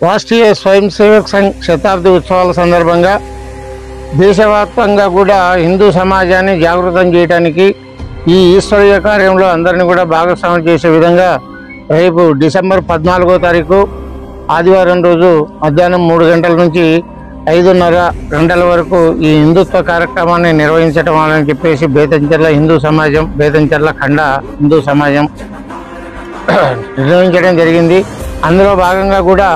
రాష్ట్రీయ స్వయం సేవక్ సంఘ్ శతాబ్ది ఉత్సవాల సందర్భంగా దేశవ్యాప్తంగా కూడా హిందూ సమాజాన్ని జాగృతం చేయడానికి ఈ ఈశ్వరీయ కార్యంలో అందరినీ కూడా భాగస్వామ్యం చేసే విధంగా రేపు డిసెంబర్ 14వ తారీఖు ఆదివారం రోజు మధ్యాహ్నం 3 గంటల నుంచి 5:30 గంటల వరకు ఈ హిందుత్వ కార్యక్రమాన్ని నిర్వహించడం అని చెప్పేసి బేతంచెర్ల హిందూ సమాజం, బేతంచెర్ల ఖండ హిందూ సమాజం నిర్వహించడం జరిగింది. అందులో భాగంగా కూడా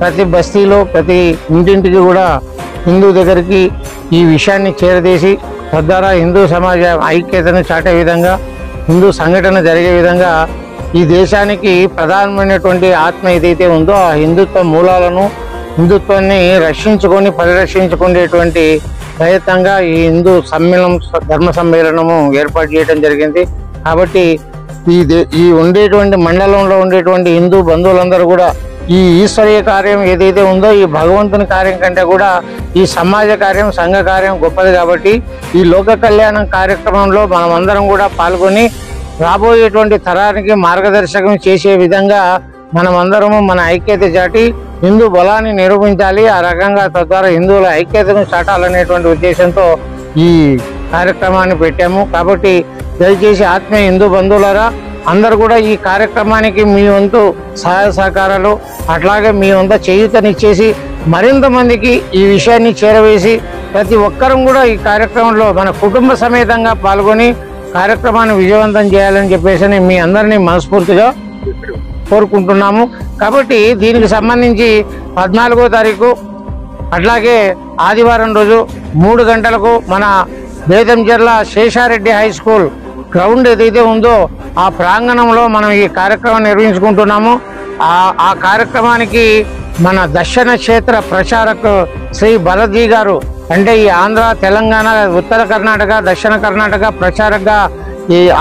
ప్రతి బస్తీలో ప్రతి ఇంటింటికి కూడా హిందూ దగ్గరికి ఈ విషయాన్ని చేరదీసి తద్వారా హిందూ సమాజ ఐక్యతను చాటే విధంగా, హిందూ సంఘటన జరిగే విధంగా ఈ దేశానికి ప్రధానమైనటువంటి ఆత్మ ఏదైతే ఉందో ఆ హిందుత్వ మూలాలను, హిందుత్వాన్ని రక్షించుకొని పరిరక్షించుకునేటువంటి ప్రయత్నంగా ఈ హిందూ ధర్మ సమ్మేళనము ఏర్పాటు చేయడం జరిగింది. కాబట్టి ఈ ఉండేటువంటి మండలంలో ఉండేటువంటి హిందూ బంధువులందరూ కూడా ఈ ఈశ్వరీయ కార్యం ఏదైతే ఉందో ఈ భగవంతుని కార్యం కంటే కూడా ఈ సమాజ కార్యం, సంఘ కార్యం గొప్పది. కాబట్టి ఈ లోక కళ్యాణం కార్యక్రమంలో మనమందరం కూడా పాల్గొని రాబోయేటువంటి తరానికి మార్గదర్శకం చేసే విధంగా మనమందరము మన ఐక్యత చాటి హిందూ బలాన్ని నిరూపించాలి. ఆ రకంగా తద్వారా హిందువుల ఐక్యతను చాటాలనేటువంటి ఉద్దేశంతో ఈ కార్యక్రమాన్ని పెట్టాము. కాబట్టి దయచేసి ఆత్మీయ హిందూ బంధువులారా అందరూ కూడా ఈ కార్యక్రమానికి మీ వంతు సహాయ సహకారాలు, అట్లాగే మీ వంతు చేయూతనిచ్చేసి మరింత మందికి ఈ విషయాన్ని చేరవేసి ప్రతి ఒక్కరం కూడా ఈ కార్యక్రమంలో మన కుటుంబ సమేతంగా పాల్గొని కార్యక్రమాన్ని విజయవంతం చేయాలని చెప్పేసి మీ అందరినీ మనస్ఫూర్తిగా కోరుకుంటున్నాము. కాబట్టి దీనికి సంబంధించి 14వ తారీఖు అట్లాగే ఆదివారం రోజు 3 గంటలకు మన Betamcherla Sesha Reddy high school ground ఏదైతే ఉందో ఆ ప్రాంగణంలో మనం ఈ కార్యక్రమం నిర్వహించుకుంటున్నాము. ఆ కార్యక్రమానికి మన దర్శన క్షేత్ర ప్రచారక్ శ్రీ భరత్జీ గారు, అంటే ఈ ఆంధ్ర, తెలంగాణ, ఉత్తర కర్ణాటక, దక్షిణ కర్ణాటక ప్రచారక్గా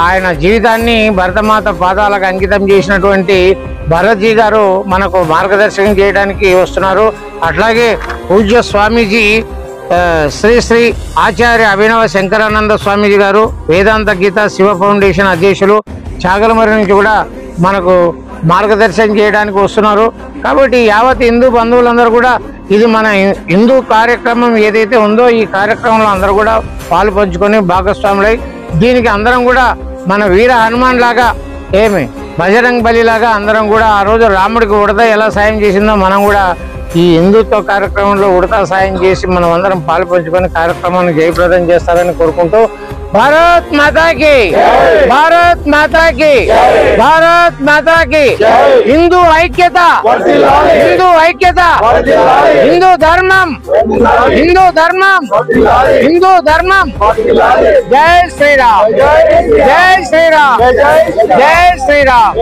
ఆయన జీవితాన్ని భరతమాత పాదాలకు అంకితం చేసినటువంటి భరత్జీ గారు మనకు మార్గదర్శకం చేయడానికి వస్తున్నారు. అట్లాగే పూజ్య స్వామీజీ శ్రీ శ్రీ ఆచార్య అభినవ శంకరానంద స్వామీజీ గారు, వేదాంత గీత శివ ఫౌండేషన్ అధ్యక్షులు, చాగలమరి నుంచి కూడా మనకు మార్గదర్శనం చేయడానికి వస్తున్నారు. కాబట్టి యావత్ హిందూ బంధువులందరూ కూడా ఇది మన హిందూ కార్యక్రమం ఏదైతే ఉందో ఈ కార్యక్రమంలో అందరూ కూడా పాలు పంచుకొని భాగస్వాములై దీనికి అందరం కూడా మన వీర హనుమాన్ లాగా బజరంగ్ బలి లాగా అందరం కూడా ఆ రోజు రాముడికి ఉడత ఎలా సాయం చేసిందో మనం కూడా ఈ హిందుత్వ కార్యక్రమంలో ఉడతా సాయం చేసి మనం అందరం పాలు పంచుకొని కార్యక్రమాన్ని జయప్రదం చేస్తారని కోరుకుంటూ భారత్ మాతాకి, భారత్ మాతాకి, భారత్ మాతాకి. హిందూ ఐక్యత, హిందూ ఐక్యత, హిందూ ధర్మం, హిందూ ధర్మం, హిందూ ధర్మం. జై శ్రీరామ్, జై శ్రీరామ్, జై శ్రీరామ్.